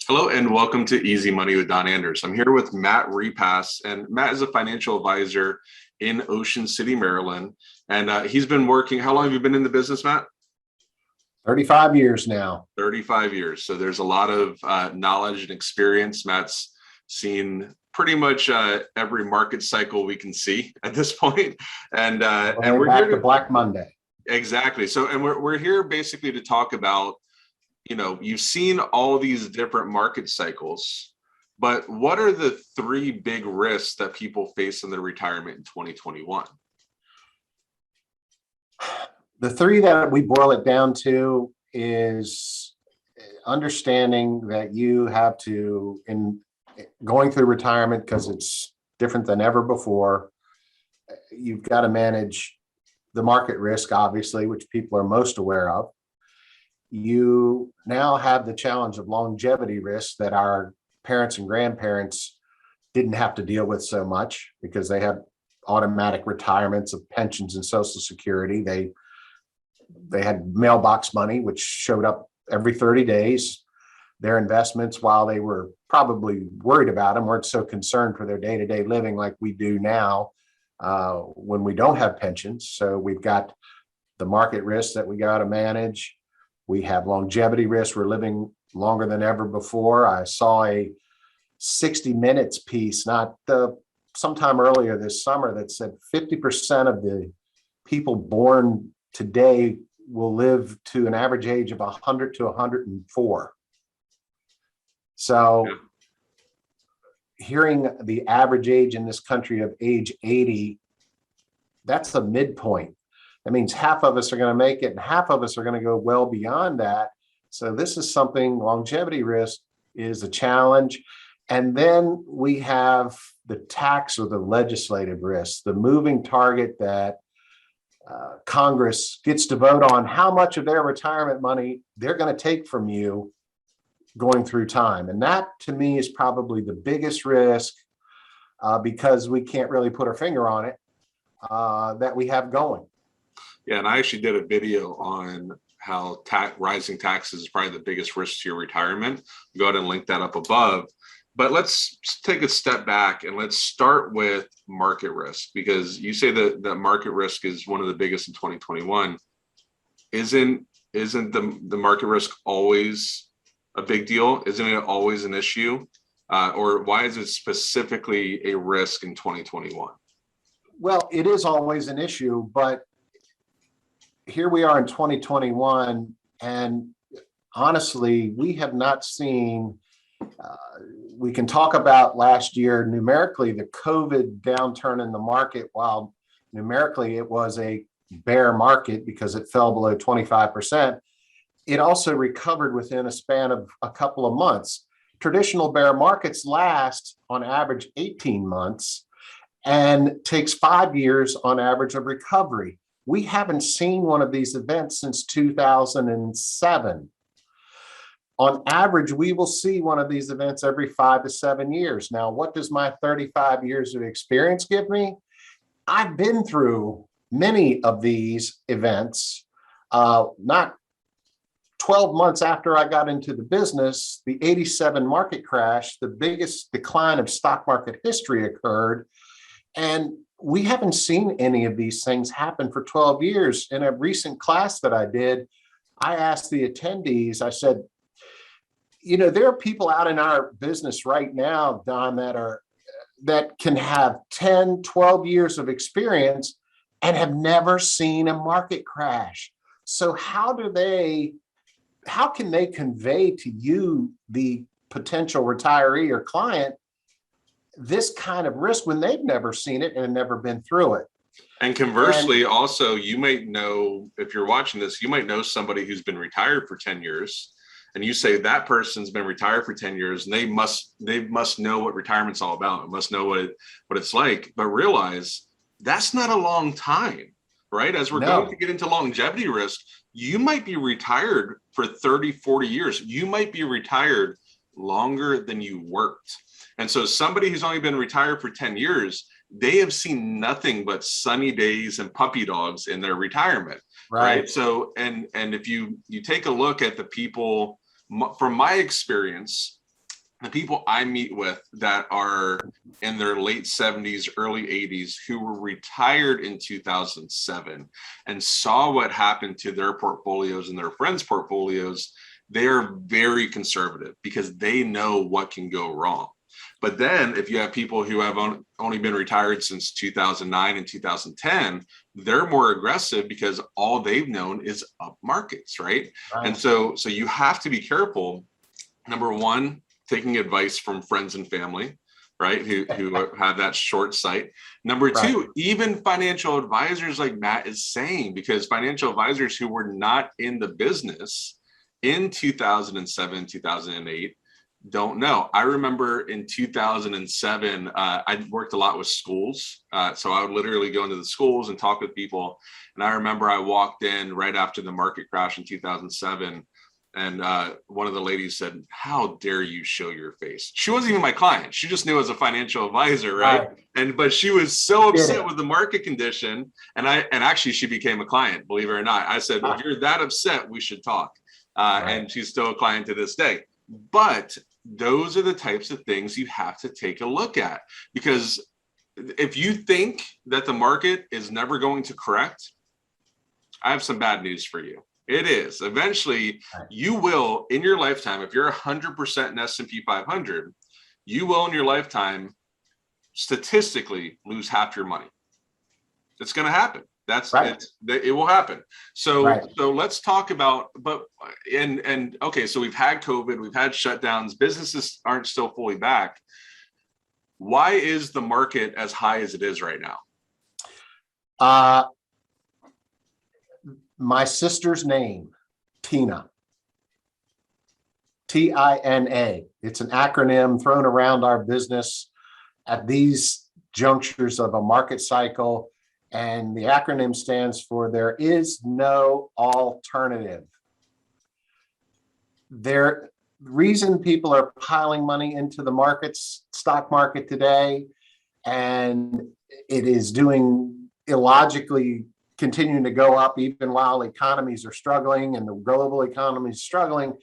Hello and welcome to Easy Money with Don Anders. I'm here with Matt Repass, and Matt is a financial advisor in Ocean City, Maryland. And he's been working. How long have you been in the business, Matt? 35 years now. 35 years. So there's a lot of knowledge and experience. Matt's seen pretty much every market cycle we can see at this point. And we're back here to Black Monday. Exactly. So, and we're here basically to talk about, you've seen all these different market cycles, but what are the three big risks that people face in their retirement in 2021? The three that we boil it down to is understanding that you have to, in going through retirement, because it's different than ever before, you've got to manage the market risk, obviously, which people are most aware of. You now have the challenge of longevity risk that our parents and grandparents didn't have to deal with so much because they had automatic retirements of pensions and Social Security. They had mailbox money, which showed up every 30 days. Their investments, while they were probably worried about them, weren't so concerned for their day-to-day living like we do now when we don't have pensions. So we've got the market risk that we got to manage. We have longevity risk. We're living longer than ever before. I saw a 60 Minutes piece, sometime earlier this summer, that said 50% of the people born today will live to an average age of 100 to 104. So hearing the average age in this country of age 80, that's a midpoint. That means half of us are going to make it and half of us are going to go well beyond that. So this is something, longevity risk is a challenge. And then we have the tax or the legislative risk, the moving target that Congress gets to vote on how much of their retirement money they're going to take from you going through time. And that, to me, is probably the biggest risk because we can't really put our finger on it that we have going. Yeah, and I actually did a video on how rising taxes is probably the biggest risk to your retirement. Go ahead and link that up above. But let's take a step back and let's start with market risk, because you say that market risk is one of the biggest in 2021. Isn't the market risk always a big deal? Isn't it always an issue? Or why is it specifically a risk in 2021? Well, it is always an issue, but here we are in 2021, and honestly, we have not seen, we can talk about last year numerically, the COVID downturn in the market. While numerically it was a bear market because it fell below 25%, it also recovered within a span of a couple of months. Traditional bear markets last on average 18 months and takes 5 years on average of recovery. We haven't seen one of these events since 2007. On average, we will see one of these events every 5 to 7 years. Now, what does my 35 years of experience give me? I've been through many of these events. Not 12 months after I got into the business, the 87 market crash, the biggest decline of stock market history, occurred. And we haven't seen any of these things happen for 12 years. In a recent class that I did, I asked the attendees, I said, there are people out in our business right now, Don, that can have 10, 12 years of experience and have never seen a market crash. So how can they convey to you, the potential retiree or client, this kind of risk when they've never seen it and never been through it? And conversely, also, you might know, if you're watching this, you might know somebody who's been retired for 10 years. And you say that person's been retired for 10 years and they must know what retirement's all about. It must know what it's like, but realize that's not a long time, right? As we're going to get into longevity risk, you might be retired for 30, 40 years. You might be retired longer than you worked. And so somebody who's only been retired for 10 years, they have seen nothing but sunny days and puppy dogs in their retirement. Right. So, and if you take a look at the people, from my experience, the people I meet with that are in their late 70s, early 80s, who were retired in 2007 and saw what happened to their portfolios and their friends' portfolios, they're very conservative because they know what can go wrong. But then if you have people who have only been retired since 2009 and 2010, they're more aggressive because all they've known is up markets, right? And so you have to be careful. Number one, taking advice from friends and family, right? Who have that short sight. Number two, even financial advisors like Matt is saying, because financial advisors who were not in the business in 2007, 2008, don't know. I remember in 2007, I worked a lot with schools. So I would literally go into the schools and talk with people. And I remember I walked in right after the market crash in 2007. And one of the ladies said, "How dare you show your face?" She wasn't even my client. She just knew as a financial advisor, right? But she was so upset with the market condition. And actually she became a client, believe it or not. I said, "If you're that upset, we should talk." And she's still a client to this day. But those are the types of things you have to take a look at, because if you think that the market is never going to correct, I have some bad news for you. It is. Eventually, you will, in your lifetime, if you're 100% in S&P 500, you will in your lifetime statistically lose half your money. It's going to happen. It will happen. So let's talk about, okay, so we've had COVID, we've had shutdowns, businesses aren't still fully back. Why is the market as high as it is right now? My sister's name, Tina. Tina. It's an acronym thrown around our business at these junctures of a market cycle. And the acronym stands for there is no alternative. The reason people are piling money into the stock market today, and it is doing illogically continuing to go up even while economies are struggling and the global economy is struggling,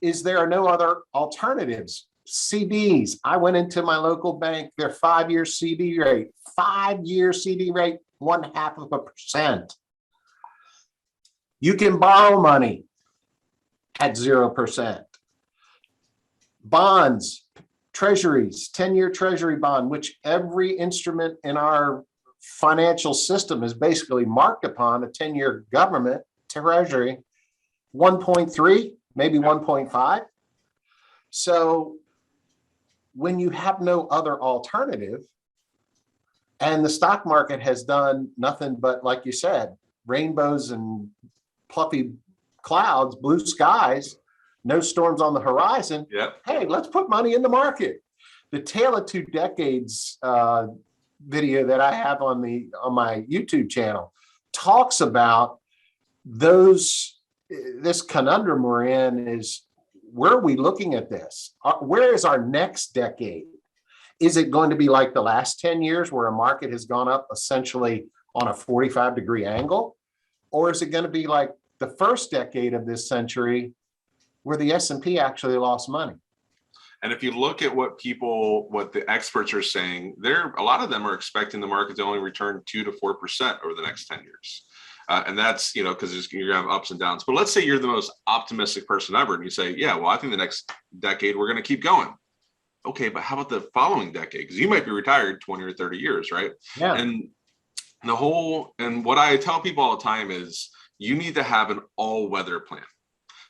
is there are no other alternatives. CDs. I went into my local bank, their 5-year CD rate, 0.5%. You can borrow money at 0%. Bonds, treasuries, 10-year treasury bond, which every instrument in our financial system is basically marked upon, a 10-year government treasury, 1.3, maybe 1.5. So when you have no other alternative, and the stock market has done nothing but, like you said, rainbows and fluffy clouds, blue skies, no storms on the horizon. Hey, let's put money in the market. The Tale of Two Decades video that I have on my YouTube channel talks about this conundrum we're in. Is where are we looking at this? Where is our next decade? Is it going to be like the last 10 years where a market has gone up essentially on a 45-degree angle? Or is it going to be like the first decade of this century where the S&P actually lost money? And if you look at what the experts are saying, a lot of them are expecting the market to only return 2 to 4% over the next 10 years. And that's, because you're going to have ups and downs. But let's say you're the most optimistic person ever, and you say, yeah, well, I think the next decade we're going to keep going. Okay, but how about the following decade? Because you might be retired 20 or 30 years, right? Yeah. And what I tell people all the time is you need to have an all-weather plan.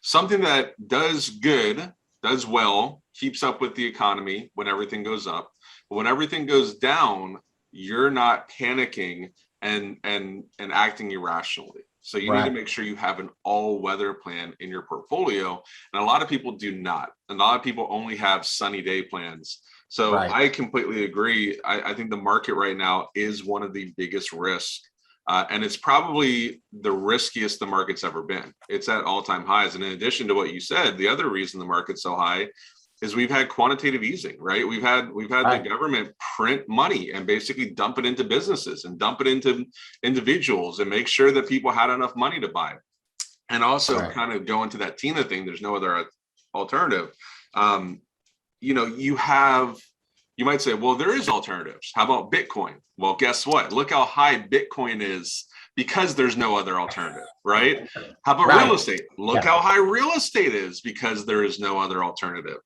Something that does good, does well, keeps up with the economy when everything goes up. But when everything goes down, you're not panicking and acting irrationally. So you need to make sure you have an all-weather plan in your portfolio. And a lot of people do not. And a lot of people only have sunny day plans. So I completely agree. I think the market right now is one of the biggest risks. And it's probably the riskiest the market's ever been. It's at all-time highs. And in addition to what you said, the other reason the market's so high is we've had quantitative easing, right? We've had the government print money and basically dump it into businesses and dump it into individuals and make sure that people had enough money to buy. And also kind of go into that Tina thing. There's no other alternative. you might say, well, there is alternatives. How about Bitcoin? Well, guess what? Look how high Bitcoin is because there's no other alternative, right? How about real estate? Look how high real estate is because there is no other alternative.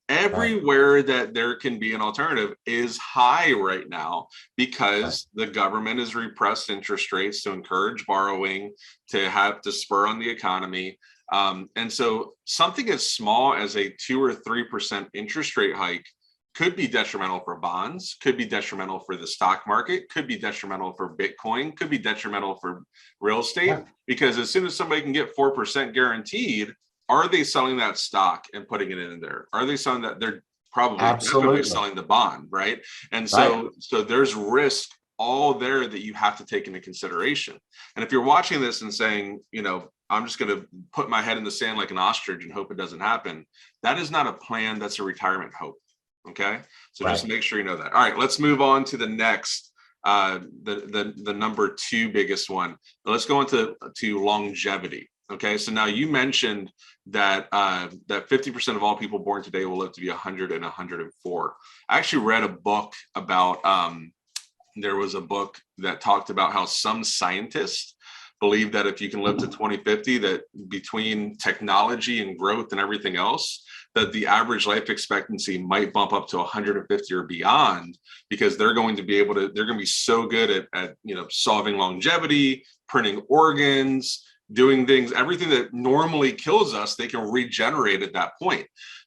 Everywhere that there can be an alternative is high right now because the government has repressed interest rates to encourage borrowing, to spur on the economy. And so something as small as a 2 or 3% interest rate hike could be detrimental for bonds, could be detrimental for the stock market, could be detrimental for Bitcoin, could be detrimental for real estate, because as soon as somebody can get 4% guaranteed, are they selling that stock and putting it in there? Are they selling that? They're probably definitely selling the bond, right? And so there's risk all there that you have to take into consideration. And if you're watching this and saying, I'm just going to put my head in the sand like an ostrich and hope it doesn't happen, that is not a plan. That's a retirement hope. Okay. So just make sure you know that. All right, let's move on to the next, the number 2 biggest one. Let's go into longevity. Okay, so now you mentioned that that 50% of all people born today will live to be 100 and 104. I actually read a book about, there was a book that talked about how some scientists believe that if you can live to 2050, that between technology and growth and everything else, that the average life expectancy might bump up to 150 or beyond, because they're going to be so good at solving longevity, printing organs, doing things, everything that normally kills us, they can regenerate at that point.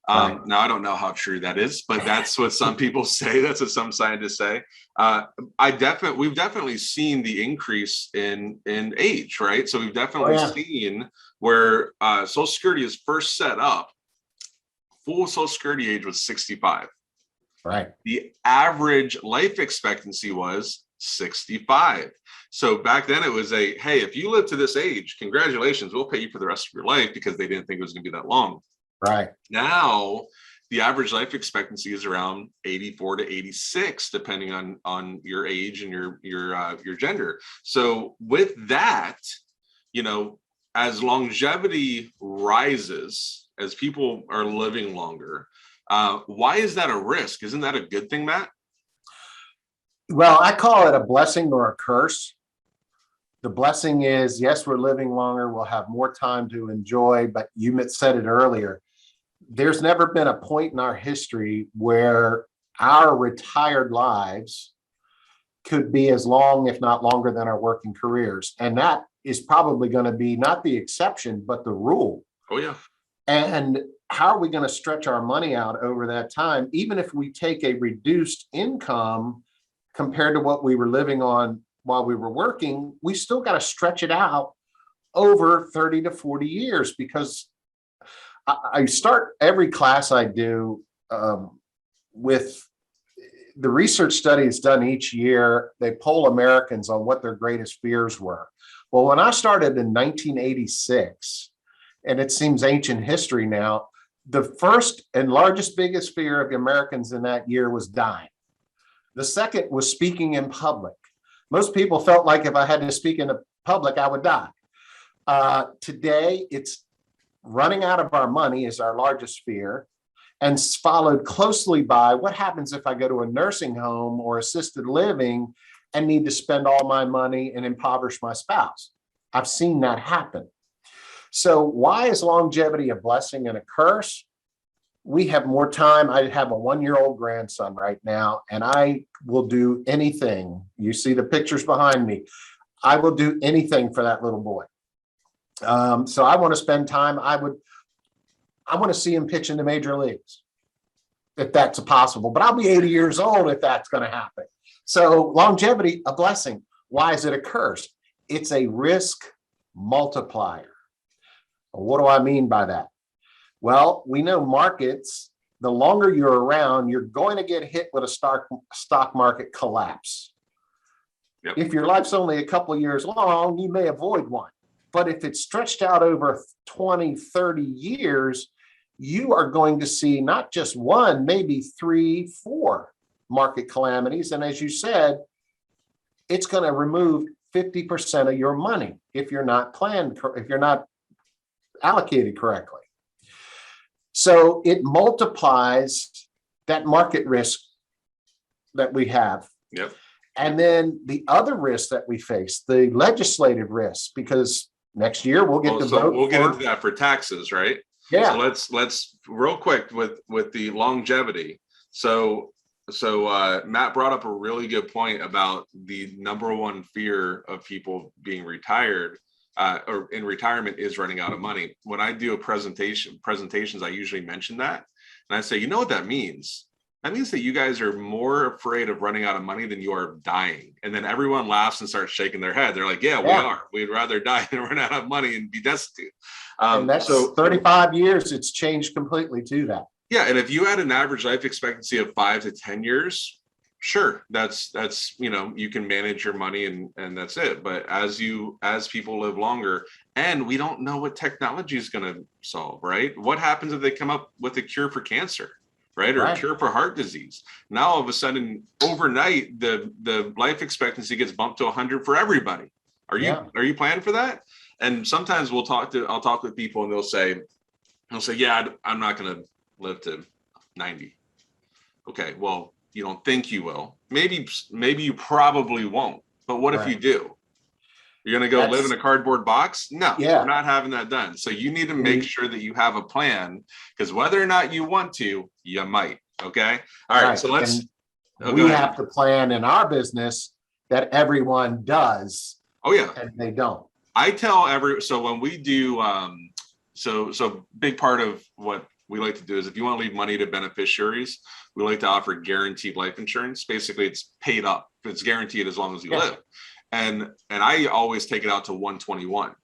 Now, I don't know how true that is, but that's what some people say. That's what some scientists say. We've definitely seen the increase in age, right? So we've definitely seen where Social Security is first set up, full Social Security age was 65. Right. The average life expectancy was 65. So back then it was hey, if you live to this age, congratulations, we'll pay you for the rest of your life, because they didn't think it was going to be that long. Right. Now, the average life expectancy is around 84 to 86, depending on your age and your gender. So with that, as longevity rises, as people are living longer, why is that a risk? Isn't that a good thing, Matt? Well, I call it a blessing or a curse. The blessing is, yes, we're living longer. We'll have more time to enjoy, but you said it earlier. There's never been a point in our history where our retired lives could be as long, if not longer, than our working careers. And that is probably going to be not the exception, but the rule. Oh, yeah. And how are we going to stretch our money out over that time? Even if we take a reduced income compared to what we were living on while we were working, we still got to stretch it out over 30 to 40 years, because I start every class I do with the research studies done each year. They poll Americans on what their greatest fears were. Well, when I started in 1986, and it seems ancient history now, the first and biggest fear of the Americans in that year was dying. The second was speaking in public. Most people felt like if I had to speak in public, I would die. Today, it's running out of our money is our largest fear, and followed closely by what happens if I go to a nursing home or assisted living and need to spend all my money and impoverish my spouse. I've seen that happen. So why is longevity a blessing and a curse? We have more time. I have a 1-year-old grandson right now, and I will do anything. You see the pictures behind me. I will do anything for that little boy. So I want to spend time. I want to see him pitch in the major leagues, if that's possible. But I'll be 80 years old if that's going to happen. So longevity, a blessing. Why is it a curse? It's a risk multiplier. What do I mean by that? Well, we know markets, the longer you're around, you're going to get hit with a stock market collapse. Yep. If your life's only a couple of years long, you may avoid one. But if it's stretched out over 20, 30 years, you are going to see not just one, maybe 3, 4 market calamities. And as you said, it's going to remove 50% of your money if you're not allocated correctly. So it multiplies that market risk that we have. Yep. And then the other risk that we face, the legislative risk, because next year we'll get to So vote. we'll get into that for taxes, right? Yeah. So let's real quick with the longevity. So Matt brought up a really good point about the number one fear of people being retired or in retirement is running out of money. When I do presentations, I usually mention that, and I say, you know what that means? That means that you guys are more afraid of running out of money than you are dying. And then everyone laughs and starts shaking their head. They're like, yeah, we are. We'd rather die than run out of money and be destitute. And that's so 35 years, it's changed completely to that. Yeah. And if you had an average life expectancy of 5 to 10 years, sure, that's you can manage your money and that's it. But as people live longer, and we don't know what technology is going to solve, right? What happens if they come up with a cure for cancer? Right? Or a cure for heart disease. Now, all of a sudden, overnight, the life expectancy gets bumped to 100 for everybody. Are you planning for that? And sometimes I'll talk with people and they'll say, yeah, I'm not going to live to 90. Okay, well, you don't think you will. Maybe you probably won't. But what if you do? You're going to go live in a cardboard box? No, we're not having that done. So you need to make sure that you have a plan, because whether or not you want to, you might. Okay. All right. So we have to plan in our business that everyone does. Oh yeah. And they don't. I tell so when we do, so big part of what we like to do is if you want to leave money to beneficiaries, we like to offer guaranteed life insurance. Basically, it's paid up. It's guaranteed as long as you live. And I always take it out to 121.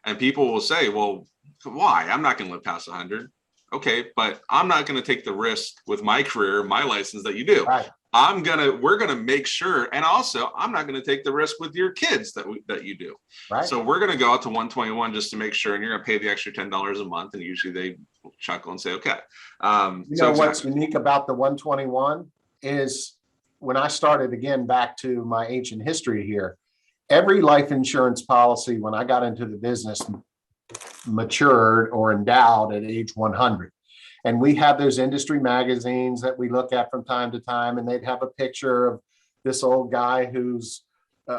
And people will say, well, why? I'm not going to live past 100. Okay, but I'm not going to take the risk with my career, my license that you do. Right. We're going to make sure. And also, I'm not going to take the risk with your kids that you do. Right. So we're going to go out to 121 just to make sure. And you're going to pay the extra $10 a month. And usually they chuckle and say, okay. What's unique about the 121 is when I started, again, back to my ancient history here, every life insurance policy, when I got into the business, matured or endowed at age 100. And we have those industry magazines that we look at from time to time, and they'd have a picture of this old guy who's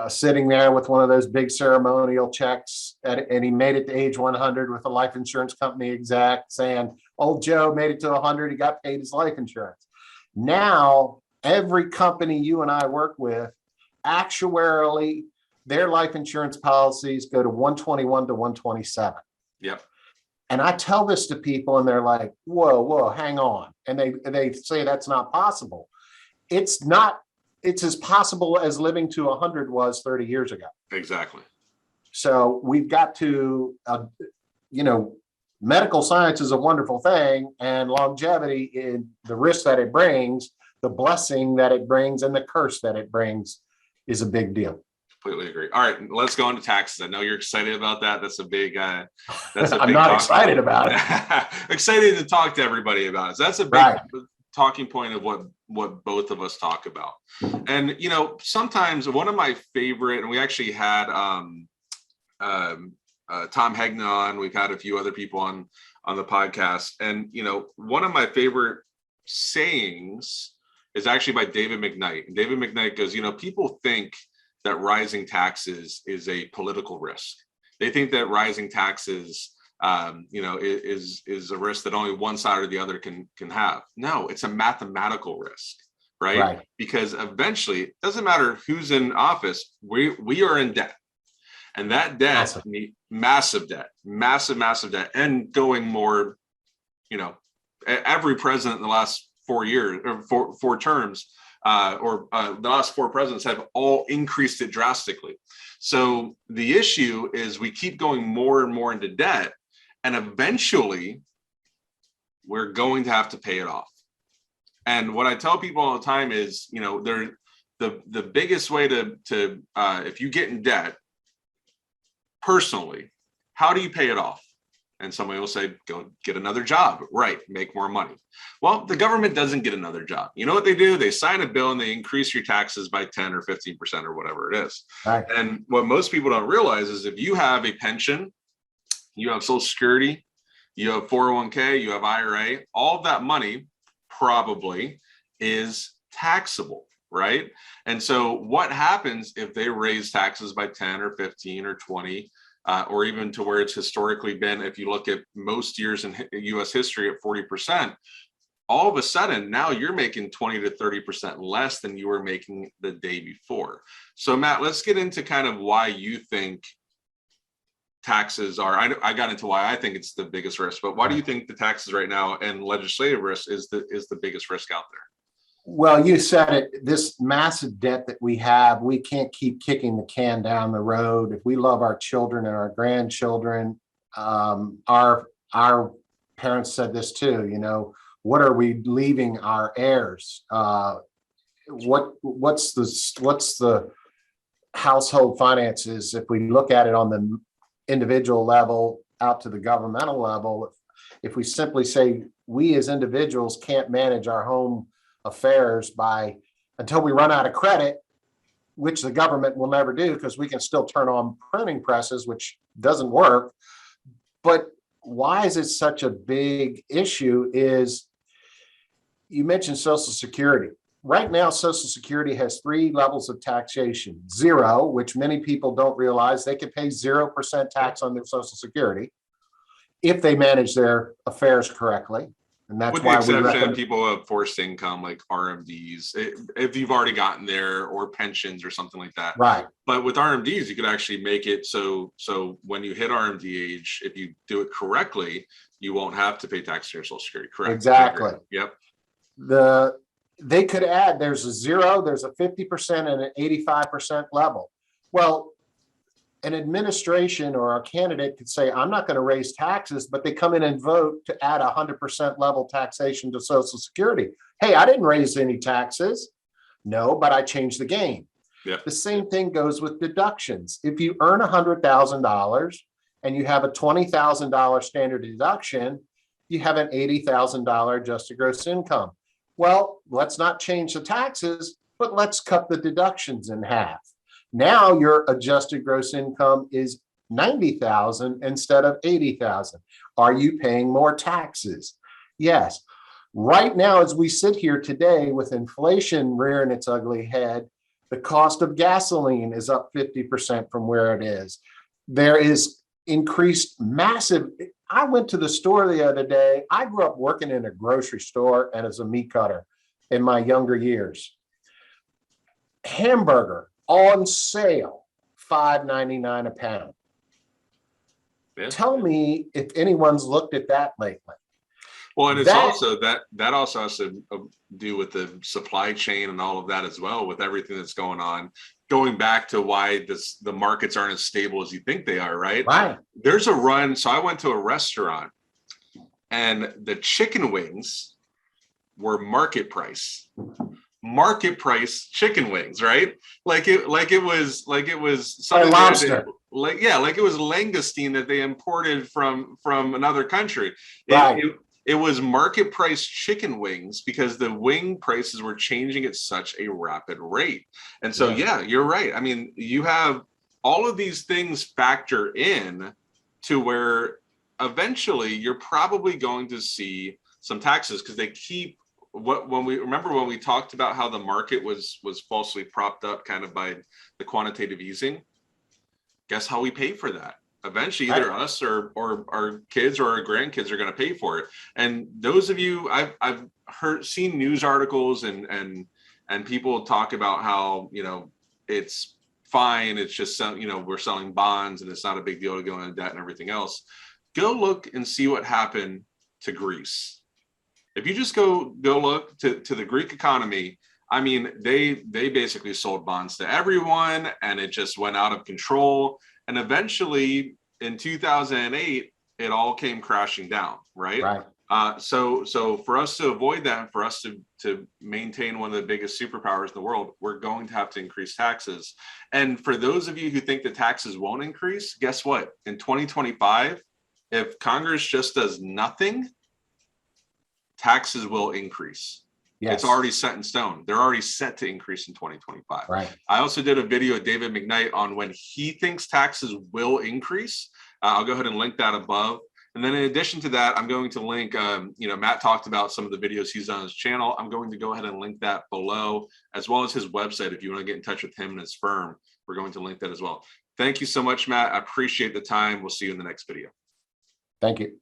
sitting there with one of those big ceremonial checks, and he made it to age 100 with a life insurance company exec saying, old Joe made it to 100, he got paid his life insurance. Now, every company you and I work with, actuarially, their life insurance policies go to 121 to 127. Yep. And I tell this to people and they're like, whoa, hang on. And they say that's not possible. It's not, it's as possible as living to 100 was 30 years ago. Exactly. So we've got to, medical science is a wonderful thing, and longevity in the risk that it brings, the blessing that it brings, and the curse that it brings is a big deal. Completely agree. All right, let's go on to taxes. I know you're excited about that. That's a big. I'm not excited about it. Excited to talk to everybody about it. So that's a big talking point of what both of us talk about. And sometimes one of my favorite, and we actually had Tom Hegna on. We've had a few other people on the podcast, and one of my favorite sayings is actually by David McKnight. And David McKnight goes, people think that rising taxes is a political risk. They think that rising taxes, is a risk that only one side or the other can have. No, it's a mathematical risk, right? Because eventually, it doesn't matter who's in office, we are in debt. And that debt, massive debt, and going more, every president in the last 4 years or four terms, the last 4 presidents have all increased it drastically. So the issue is we keep going more and more into debt, and eventually we're going to have to pay it off. And what I tell people all the time is, the biggest way to if you get in debt personally, how do you pay it off? And somebody will say, go get another job, right? Make more money. Well, the government doesn't get another job. You know what they do? They sign a bill and they increase your taxes by 10 or 15% or whatever it is. Right. And what most people don't realize is if you have a pension, you have Social Security, you have 401k, you have IRA, all of that money probably is taxable, right? And so what happens if they raise taxes by 10 or 15 or 20, or even to where it's historically been, if you look at most years in US history at 40%, all of a sudden now you're making 20 to 30% less than you were making the day before. So Matt, let's get into kind of why you think taxes are, I got into why I think it's the biggest risk, but why do you think the taxes right now and legislative risk is the biggest risk out there? Well, you said it, this massive debt that we have, we can't keep kicking the can down the road. If we love our children and our grandchildren, our parents said this too, you know, what are we leaving our heirs? What's the household finances? If we look at it on the individual level out to the governmental level, if we simply say we as individuals can't manage our home affairs until we run out of credit, which the government will never do because we can still turn on printing presses, which doesn't work. But why is it such a big issue is you mentioned Social Security. Right now, Social Security has 3 levels of taxation. 0, which many people don't realize they can pay 0% tax on their Social Security if they manage their affairs correctly. And that's with why the we exception recommend of people who have forced income like RMDs, if you've already gotten there, or pensions or something like that. right. But with RMDs, you could actually make it so when you hit RMD age, if you do it correctly, you won't have to pay tax on your Social Security. Correct. Exactly. Yep. They could add, there's a 0, there's a 50% and an 85% level. Well, an administration or a candidate could say, I'm not going to raise taxes, but they come in and vote to add 100% level taxation to Social Security. Hey, I didn't raise any taxes. No, but I changed the game. Yep. The same thing goes with deductions. If you earn $100,000 and you have a $20,000 standard deduction, you have an $80,000 adjusted gross income. Well, let's not change the taxes, but let's cut the deductions in half. Now your adjusted gross income is $90,000 instead of $80,000. Are you paying more taxes? Yes. Right now, as we sit here today with inflation rearing its ugly head, the cost of gasoline is up 50% from where it is. There is increased massive. I went to the store the other day. I grew up working in a grocery store and as a meat cutter in my younger years. Hamburger on sale, $5.99 a pound. Yeah. Tell me if anyone's looked at that lately. Well, and it's also that also has to do with the supply chain and all of that as well, with everything that's going on. Going back to why the markets aren't as stable as you think they are, right? Right. There's a run. So I went to a restaurant and the chicken wings were market price chicken wings, right? Like it was something lobster. Like it was langoustine that they imported from another country. Right. It was market price chicken wings because the wing prices were changing at such a rapid rate. And so, yeah, you're right. I mean, you have all of these things factor in to where eventually you're probably going to see some taxes because they keep when we talked about how the market was falsely propped up kind of by the quantitative easing. Guess how we pay for that? Eventually either us or our kids or our grandkids are going to pay for it. And those of you, I've seen news articles and people talk about how, you know, it's fine. It's just, you know, we're selling bonds and it's not a big deal to go into debt and everything else. Go look and see what happened to Greece. If you just go look to the Greek economy, I mean, they basically sold bonds to everyone and it just went out of control. And eventually in 2008, it all came crashing down, right? Right. So for us to avoid that, and for us to maintain one of the biggest superpowers in the world, we're going to have to increase taxes. And for those of you who think the taxes won't increase, guess what? In 2025, if Congress just does nothing, taxes will increase. Yes. It's already set in stone. They're already set to increase in 2025. Right. I also did a video with David McKnight on when he thinks taxes will increase. I'll go ahead and link that above. And then in addition to that, I'm going to link, Matt talked about some of the videos he's on his channel. I'm going to go ahead and link that below, as well as his website. If you want to get in touch with him and his firm, we're going to link that as well. Thank you so much, Matt. I appreciate the time. We'll see you in the next video. Thank you.